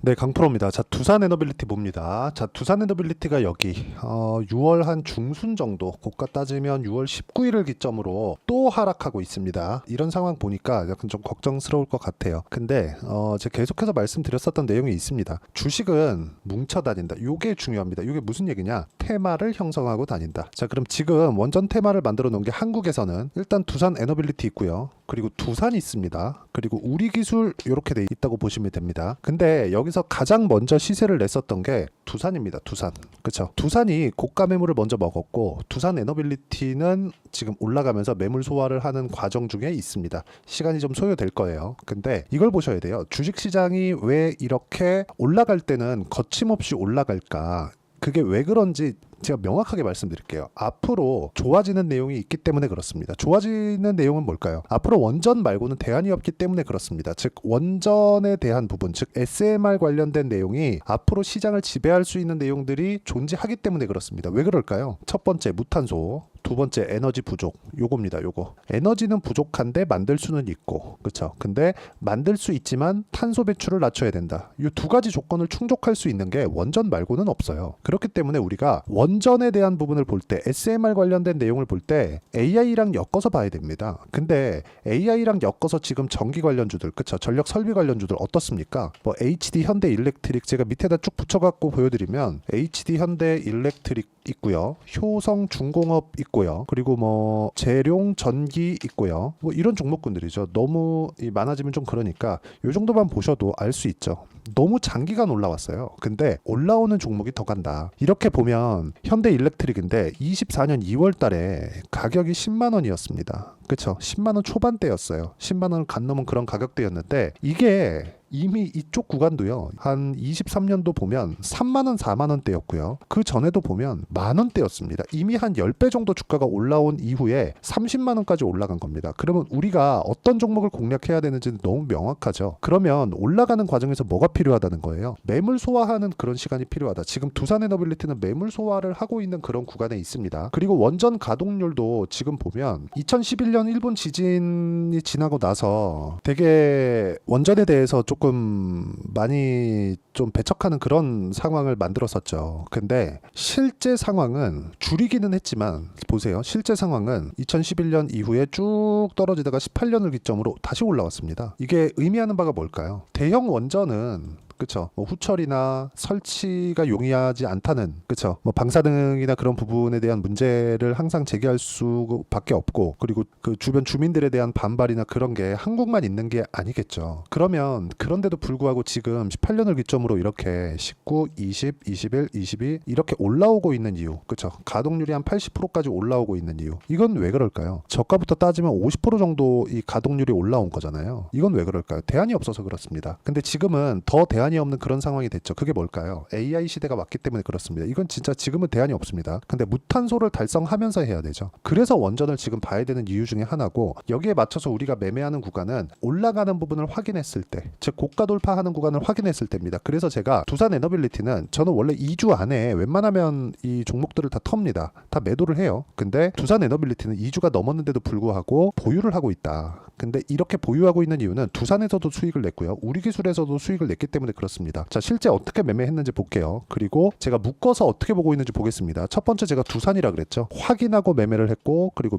네, 강프로입니다. 자, 두산 에너빌리티 봅니다. 자, 두산 에너빌리티가 여기 6월 한 중순 정도, 고가 따지면 6월 19일을 기점으로 또 하락하고 있습니다. 이런 상황 보니까 약간 좀 걱정스러울 것 같아요. 근데 제가 계속해서 말씀드렸었던 내용이 있습니다. 주식은 뭉쳐 다닌다. 이게 중요합니다. 이게 무슨 얘기냐? 테마를 형성하고 다닌다. 자, 그럼 지금 원전 테마를 만들어 놓은 게 한국에서는 일단 두산 에너빌리티 있고요. 그리고 두산이 있습니다. 그리고 우리기술 이렇게 돼 있다고 보시면 됩니다. 근데 여기서 가장 먼저 시세를 냈었던 게 두산입니다. 두산. 그렇죠? 두산이 고가 매물을 먼저 먹었고 두산 에너빌리티는 지금 올라가면서 매물 소화를 하는 과정 중에 있습니다. 시간이 좀 소요될 거예요. 근데 이걸 보셔야 돼요. 주식 시장이 왜 이렇게 올라갈 때는 거침없이 올라갈까? 그게 왜 그런지 제가 명확하게 말씀드릴게요. 앞으로 좋아지는 내용이 있기 때문에 그렇습니다. 좋아지는 내용은 뭘까요? 앞으로 원전 말고는 대안이 없기 때문에 그렇습니다. 즉 원전에 대한 부분, 즉 SMR 관련된 내용이 앞으로 시장을 지배할 수 있는 내용들이 존재하기 때문에 그렇습니다. 왜 그럴까요? 첫 번째 무탄소, 두 번째 에너지 부족. 요겁니다. 요거. 에너지는 부족한데 만들 수는 있고. 그렇죠? 근데 만들 수 있지만 탄소 배출을 낮춰야 된다. 이 두 가지 조건을 충족할 수 있는 게 원전 말고는 없어요. 그렇기 때문에 우리가 원전에 대한 부분을 볼 때 SMR 관련된 내용을 볼 때 AI랑 엮어서 봐야 됩니다. 근데 AI랑 엮어서 지금 전기 관련주들, 그렇죠? 전력 설비 관련주들 어떻습니까? 뭐 HD 현대 일렉트릭 제가 밑에다 쭉 붙여갖고 보여드리면 HD 현대 일렉트릭 있고요. 효성 중공업 있고요. 그리고 뭐 재룡 전기 있고요. 뭐 이런 종목군들이죠. 너무 많아지면 좀 그러니까 이 정도만 보셔도 알 수 있죠. 너무 장기간 올라왔어요. 근데 올라오는 종목이 더 간다. 이렇게 보면 현대 일렉트릭인데 24년 2월 달에 가격이 10만 원이었습니다. 그쵸? 10만 원 초반대였어요. 10만 원을 간 넘은 그런 가격대였는데 이게 이미 이쪽 구간도요. 한 23년도 보면 3만 원, 4만 원대였고요. 그 전에도 보면 만 원대였습니다. 이미 한 10배 정도 주가가 올라온 이후에 30만 원까지 올라간 겁니다. 그러면 우리가 어떤 종목을 공략해야 되는지는 너무 명확하죠. 그러면 올라가는 과정에서 뭐가 필요하다는 거예요? 매물 소화하는 그런 시간이 필요하다. 지금 두산 에너빌리티는 매물 소화를 하고 있는 그런 구간에 있습니다. 그리고 원전 가동률도 지금 보면 2011년 일본 지진이 지나고 나서 되게 원전에 대해서 조금 많이 좀 배척하는 그런 상황을 만들었었죠. 근데 실제 상황은 줄이기는 했지만 보세요. 실제 상황은 2011년 이후에 쭉 떨어지다가 18년을 기점으로 다시 올라왔습니다. 이게 의미하는 바가 뭘까요? 대형 원전은 그쵸. 뭐 후처리나 설치가 용이하지 않다는, 그쵸. 뭐 방사능이나 그런 부분에 대한 문제를 항상 제기할 수밖에 없고, 그리고 그 주변 주민들에 대한 반발이나 그런 게 한국만 있는 게 아니겠죠. 그러면 그런데도 불구하고 지금 18년을 기점으로 이렇게 19, 20, 21, 22 이렇게 올라오고 있는 이유, 그쵸. 가동률이 한 80%까지 올라오고 있는 이유. 이건 왜 그럴까요? 저가부터 따지면 50% 정도 이 가동률이 올라온 거잖아요. 이건 왜 그럴까요? 대안이 없어서 그렇습니다. 근데 지금은 더 대안이 없는 그런 상황이 됐죠. 그게 뭘까요? AI 시대가 왔기 때문에 그렇습니다. 이건 진짜 지금은 대안이 없습니다. 근데 무탄소를 달성하면서 해야 되죠. 그래서 원전을 지금 봐야 되는 이유 중에 하나고 여기에 맞춰서 우리가 매매하는 구간은 올라가는 부분을 확인했을 때, 즉 고가 돌파하는 구간을 확인했을 때입니다. 그래서 제가 두산 에너빌리티는 저는 원래 2주 안에 웬만하면 이 종목들을 다 텁니다. 다 매도를 해요. 근데 두산 에너빌리티는 2주가 넘었는데도 불구하고 보유를 하고 있다. 근데 이렇게 보유하고 있는 이유는 두산에서도 수익을 냈고요. 우리기술에서도 수익을 냈기 때문에 그렇습니다. 자, 실제 어떻게 매매했는지 볼게요. 그리고 제가 묶어서 어떻게 보고 있는지 보겠습니다. 첫 번째 제가 두산이라 그랬죠. 확인하고 매매를 했고 그리고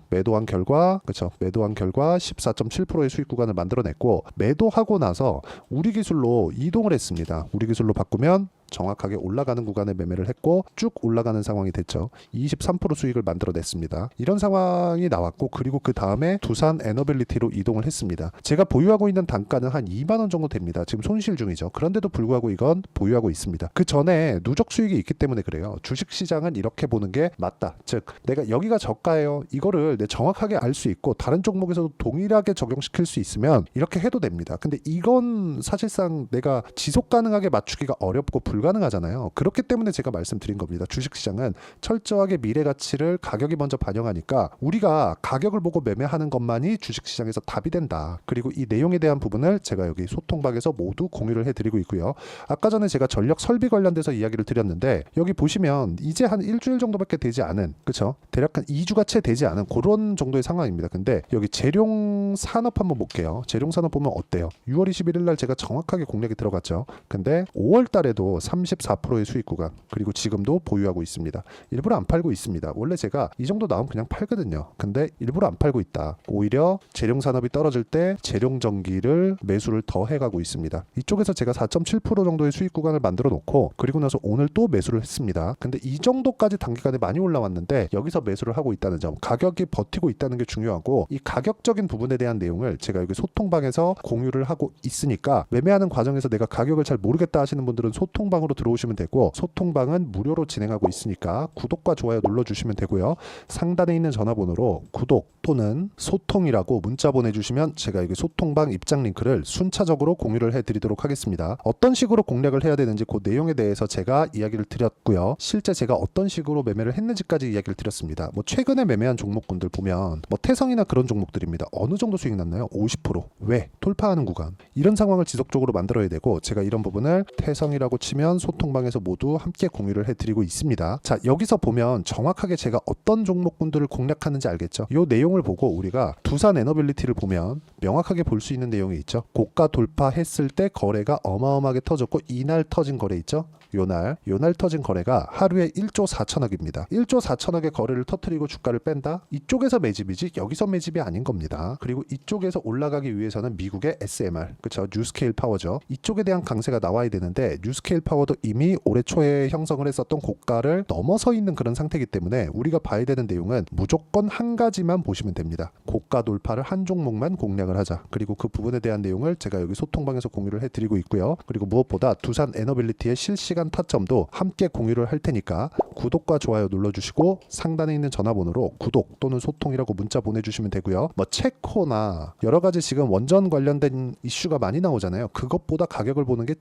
매도한 결과 그렇죠. 매도한 결과 14.7%의 수익 구간을 만들어냈고 매도하고 나서 우리기술로 이동을 했습니다. 우리기술로 바꾸면 정확하게 올라가는 구간에 매매를 했고 쭉 올라가는 상황이 됐죠. 23% 수익을 만들어냈습니다. 이런 상황이 나왔고 그리고 그 다음에 두산 에너빌리티로 이동을 했습니다. 제가 보유하고 있는 단가는 한 2만 원 정도 됩니다. 지금 손실 중이죠. 그런데도 불구하고 이건 보유하고 있습니다. 그 전에 누적 수익이 있기 때문에 그래요. 주식시장은 이렇게 보는 게 맞다. 즉 내가 여기가 저가예요. 이거를 내 정확하게 알 수 있고 다른 종목에서도 동일하게 적용시킬 수 있으면 이렇게 해도 됩니다. 근데 이건 사실상 내가 지속 가능하게 맞추기가 어렵고 불가능하잖아요. 그렇기 때문에 제가 말씀드린 겁니다. 주식시장은 철저하게 미래 가치를 가격이 먼저 반영하니까 우리가 가격을 보고 매매하는 것만이 주식시장에서 답이 된다. 그리고 이 내용에 대한 부분을 제가 여기 소통방에서 모두 공유를 해드리고 있고요. 아까 전에 제가 전력 설비 관련돼서 이야기를 드렸는데 여기 보시면 이제 한 일주일 정도밖에 되지 않은, 그쵸? 대략 한 2주가 채 되지 않은 그런 정도의 상황입니다. 근데 여기 재룡 산업 한번 볼게요. 재룡 산업 보면 어때요? 6월 21일 날 제가 정확하게 공략이 들어갔죠. 근데 5월 달에도 34%의 수익 구간, 그리고 지금도 보유하고 있습니다. 일부러 안 팔고 있습니다. 원래 제가 이 정도 나오면 그냥 팔거든요. 근데 일부러 안 팔고 있다. 오히려 재룡 산업이 떨어질 때 재룡 전기를 매수를 더 해가고 있습니다. 이쪽에서 제가 4.7% 정도의 수익 구간을 만들어 놓고 그리고 나서 오늘 또 매수를 했습니다. 근데 이 정도까지 단기간에 많이 올라왔는데 여기서 매수를 하고 있다는 점, 가격이 버티고 있다는 게 중요하고, 이 가격적인 부분에 대한 내용을 제가 여기 소통방에서 공유를 하고 있으니까 매매하는 과정에서 내가 가격을 잘 모르겠다 하시는 분들은 소통방으로 들어오시면 되고, 소통방은 무료로 진행하고 있으니까 구독과 좋아요 눌러주시면 되고요. 상단에 있는 전화번호로 구독 또는 소통이라고 문자 보내주시면 제가 여기 소통방 입장 링크를 순차적으로 공유를 해드리도록 하겠습니다. 어떤 식으로 공략을 해야 되는지 그 내용에 대해서 제가 이야기를 드렸고요. 실제 제가 어떤 식으로 매매를 했는지까지 이야기를 드렸습니다. 뭐 최근에 매매한 종목군들 보면 뭐 태성이나 그런 종목들입니다. 어느 정도 수익 났나요? 50%. 왜? 돌파하는 구간. 이런 상황을 지속적으로 만들어야 되고, 제가 이런 부분을 태성이라고 치면 소통방에서 모두 함께 공유를 해드리고 있습니다. 자, 여기서 보면 정확하게 제가 어떤 종목군들을 공략하는지 알겠죠? 이 내용을 보고 우리가 두산 에너빌리티를 보면 명확하게 볼 수 있는 내용이 있죠. 고가 돌파했을 때 거래가 어마어마하게 터졌고, 이날 터진 거래 있죠. 요날 터진 거래가 하루에 1조 4천억입니다. 1조 4천억의 거래를 터뜨리고 주가를 뺀다? 이쪽에서 매집이지 여기서 매집이 아닌 겁니다. 그리고 이쪽에서 올라가기 위해서는 미국의 SMR, 그쵸? 뉴스케일 파워죠. 이쪽에 대한 강세가 나와야 되는데 뉴스케일 파워도 이미 올해 초에 형성을 했었던 고가를 넘어서 있는 그런 상태이기 때문에 우리가 봐야 되는 내용은 무조건 한 가지만 보시면 됩니다. 고가 돌파를 한 종목만 공략을 하자. 그리고 그 부분에 대한 내용을 제가 여기 소통방에서 공유를 해드리고 있고요. 그리고 무엇보다 두산 에너빌리티의 실시간 타점도 함께 공유를 할 테니까 구독과 좋아요 눌러주시고 상단에 있는 전화번호로 구독 또는 소통이라고 문자 보내주시면 되고요. 뭐 체코나 여러 가지 지금 원전 관련된 이슈가 많이 나오잖아요. 그것보다 가격을 보는 게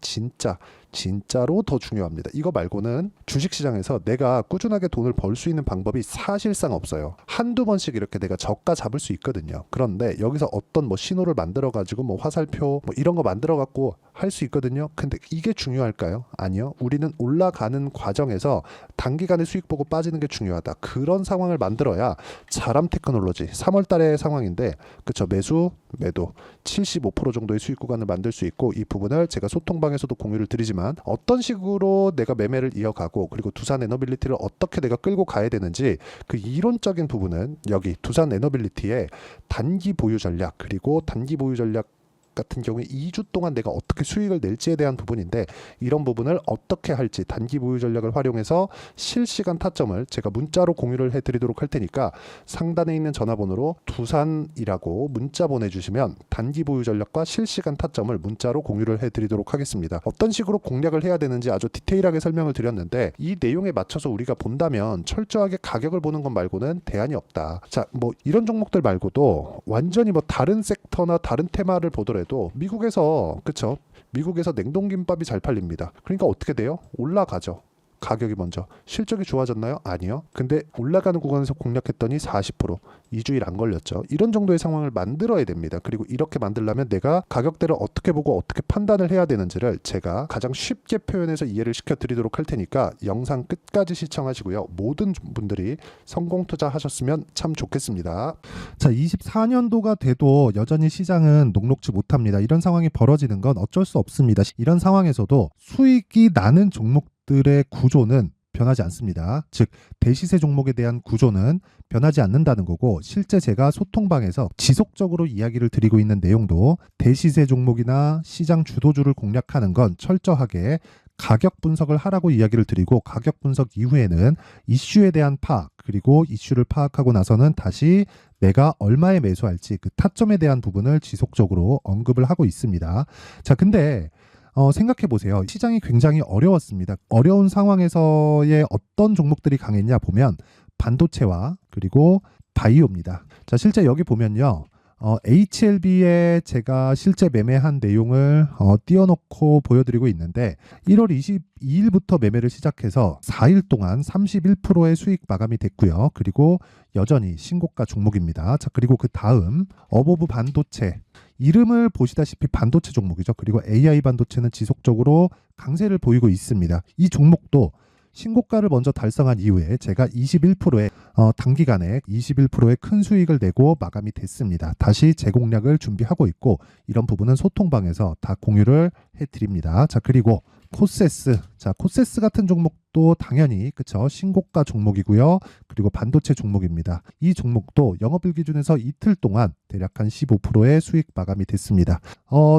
진짜로 더 중요합니다. 이거 말고는 주식시장에서 내가 꾸준하게 돈을 벌 수 있는 방법이 사실상 없어요. 한두 번씩 이렇게 내가 저가 잡을 수 있거든요. 그런데 여기서 어떤 뭐 신호를 만들어 가지고 뭐 화살표 뭐 이런 거 만들어 갖고 할 수 있거든요. 근데 이게 중요할까요? 아니요. 우리는 올라가는 과정에서 단기간에 수익 보고 빠지는 게 중요하다. 그런 상황을 만들어야 자람 테크놀로지 3월 달의 상황인데, 그쵸? 매도 75% 정도의 수익 구간을 만들 수 있고, 이 부분을 제가 소통방에서도 공유를 드리지만 어떤 식으로 내가 매매를 이어가고 그리고 두산 에너빌리티를 어떻게 내가 끌고 가야 되는지 그 이론적인 부분은 여기 두산 에너빌리티의 단기 보유 전략, 그리고 단기 보유 전략 같은 경우에 2주 동안 내가 어떻게 수익을 낼지에 대한 부분인데, 이런 부분을 어떻게 할지 단기 보유 전략을 활용해서 실시간 타점을 제가 문자로 공유를 해드리도록 할 테니까 상단에 있는 전화번호로 두산이라고 문자 보내주시면 단기 보유 전략과 실시간 타점을 문자로 공유를 해드리도록 하겠습니다. 어떤 식으로 공략을 해야 되는지 아주 디테일하게 설명을 드렸는데, 이 내용에 맞춰서 우리가 본다면 철저하게 가격을 보는 것 말고는 대안이 없다. 자, 뭐 이런 종목들 말고도 완전히 뭐 다른 섹터나 다른 테마를 보더라도 미국에서, 그쵸? 미국에서 냉동김밥이 잘 팔립니다. 그러니까 어떻게 돼요? 올라가죠. 가격이 먼저. 실적이 좋아졌나요? 아니요. 근데 올라가는 구간에서 공략했더니 40%, 2주일 안 걸렸죠. 이런 정도의 상황을 만들어야 됩니다. 그리고 이렇게 만들려면 내가 가격대를 어떻게 보고 어떻게 판단을 해야 되는지를 제가 가장 쉽게 표현해서 이해를 시켜드리도록 할 테니까 영상 끝까지 시청하시고요. 모든 분들이 성공 투자하셨으면 참 좋겠습니다. 자, 24년도가 돼도 여전히 시장은 녹록지 못합니다. 이런 상황이 벌어지는 건 어쩔 수 없습니다. 이런 상황에서도 수익이 나는 종목들의 구조는 변하지 않습니다. 즉 대시세 종목에 대한 구조는 변하지 않는다는 거고, 실제 제가 소통방에서 지속적으로 이야기를 드리고 있는 내용도 대시세 종목이나 시장 주도주를 공략하는 건 철저하게 가격 분석을 하라고 이야기를 드리고, 가격 분석 이후에는 이슈에 대한 파악, 그리고 이슈를 파악하고 나서는 다시 내가 얼마에 매수할지 그 타점에 대한 부분을 지속적으로 언급을 하고 있습니다. 자, 근데 생각해 보세요. 시장이 굉장히 어려웠습니다. 어려운 상황에서의 어떤 종목들이 강했냐 보면 반도체와 그리고 바이오입니다. 자, 실제 여기 보면요. HLB에 제가 실제 매매한 내용을 띄워놓고 보여드리고 있는데 1월 22일부터 매매를 시작해서 4일 동안 31%의 수익 마감이 됐고요. 그리고 여전히 신고가 종목입니다. 자, 그리고 그 다음 어보브 반도체, 이름을 보시다시피 반도체 종목이죠. 그리고 AI 반도체는 지속적으로 강세를 보이고 있습니다. 이 종목도 신고가를 먼저 달성한 이후에 제가 21%의 단기간에 21%의 큰 수익을 내고 마감이 됐습니다. 다시 재공략을 준비하고 있고 이런 부분은 소통방에서 다 공유를 해드립니다. 자, 그리고 코세스, 자, 코세스 같은 종목도 당연히 그쵸, 신고가 종목이고요. 그리고 반도체 종목입니다. 이 종목도 영업일 기준에서 이틀 동안 대략 한 15%의 수익 마감이 됐습니다.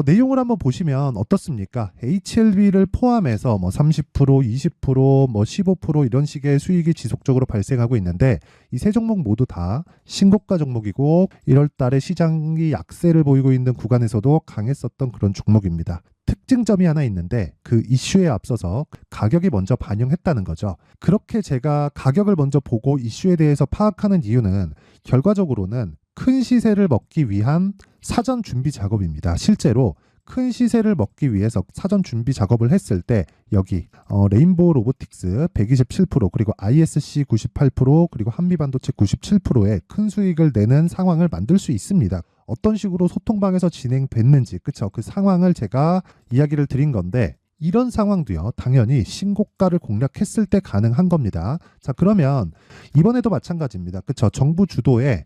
내용을 한번 보시면 어떻습니까? HLB를 포함해서 뭐 30%, 20%, 뭐 15% 이런 식의 수익이 지속적으로 발생하고 있는데 이 세 종목 모두 다 신고가 종목이고 1월 달에 시장이 약세를 보이고 있는 구간에서도 강했었던 그런 종목입니다. 특징점이 하나 있는데 그 이슈에 앞서서 가격이 먼저 반영했다는 거죠. 그렇게 제가 가격을 먼저 보고 이슈에 대해서 파악하는 이유는 결과적으로는 큰 시세를 먹기 위한 사전 준비 작업입니다. 실제로 큰 시세를 먹기 위해서 사전 준비 작업을 했을 때 여기 레인보우 로보틱스 127% 그리고 ISC 98% 그리고 한미반도체 97%의 큰 수익을 내는 상황을 만들 수 있습니다. 어떤 식으로 소통방에서 진행됐는지 그쵸, 그 상황을 제가 이야기를 드린 건데 이런 상황도요 당연히 신고가를 공략했을 때 가능한 겁니다. 자, 그러면 이번에도 마찬가지입니다. 그쵸, 정부 주도의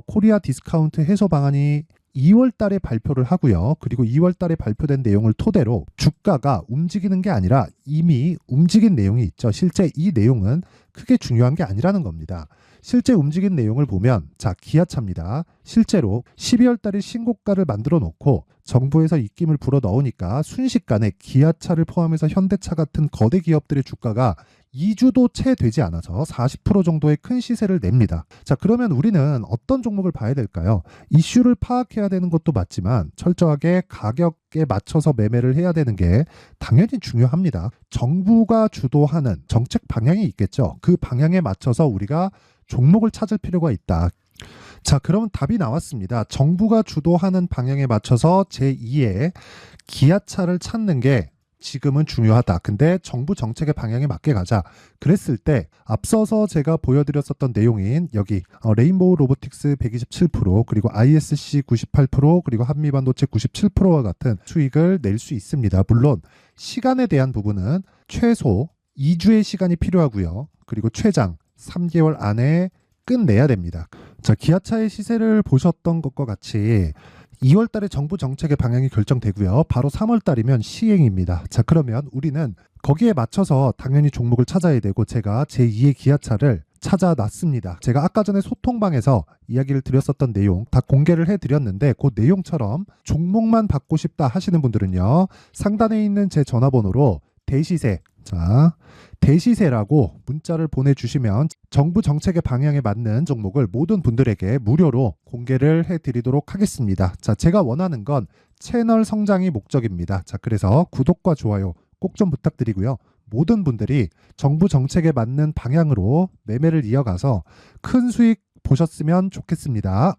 코리아 디스카운트 해소 방안이 2월 달에 발표를 하고요. 그리고 2월 달에 발표된 내용을 토대로 주가가 움직이는 게 아니라 이미 움직인 내용이 있죠. 실제 이 내용은 크게 중요한 게 아니라는 겁니다. 실제 움직인 내용을 보면 자, 기아차입니다. 실제로 12월 달에 신고가를 만들어 놓고 정부에서 입김을 불어 넣으니까 순식간에 기아차를 포함해서 현대차 같은 거대 기업들의 주가가 2주도 채 되지 않아서 40% 정도의 큰 시세를 냅니다. 자, 그러면 우리는 어떤 종목을 봐야 될까요? 이슈를 파악해야 되는 것도 맞지만 철저하게 가격에 맞춰서 매매를 해야 되는 게 당연히 중요합니다. 정부가 주도하는 정책 방향이 있겠죠. 그 방향에 맞춰서 우리가 종목을 찾을 필요가 있다. 자, 그러면 답이 나왔습니다. 정부가 주도하는 방향에 맞춰서 제2의 기아차를 찾는 게 지금은 중요하다. 근데 정부 정책의 방향에 맞게 가자. 그랬을 때 앞서서 제가 보여드렸었던 내용인 여기 레인보우 로보틱스 127% 그리고 ISC 98% 그리고 한미반도체 97%와 같은 수익을 낼 수 있습니다. 물론 시간에 대한 부분은 최소 2주의 시간이 필요하고요. 그리고 최장 3개월 안에 끝내야 됩니다. 자, 기아차의 시세를 보셨던 것과 같이 2월 달에 정부 정책의 방향이 결정되고요. 바로 3월 달이면 시행입니다. 자, 그러면 우리는 거기에 맞춰서 당연히 종목을 찾아야 되고 제가 제2의 기아차를 찾아놨습니다. 제가 아까 전에 소통방에서 이야기를 드렸었던 내용 다 공개를 해드렸는데 그 내용처럼 종목만 받고 싶다 하시는 분들은요. 상단에 있는 제 전화번호로 대시세, 자, 대시세라고 문자를 보내주시면 정부 정책의 방향에 맞는 종목을 모든 분들에게 무료로 공개를 해드리도록 하겠습니다. 자, 제가 원하는 건 채널 성장이 목적입니다. 자, 그래서 구독과 좋아요 꼭 좀 부탁드리고요. 모든 분들이 정부 정책에 맞는 방향으로 매매를 이어가서 큰 수익 보셨으면 좋겠습니다.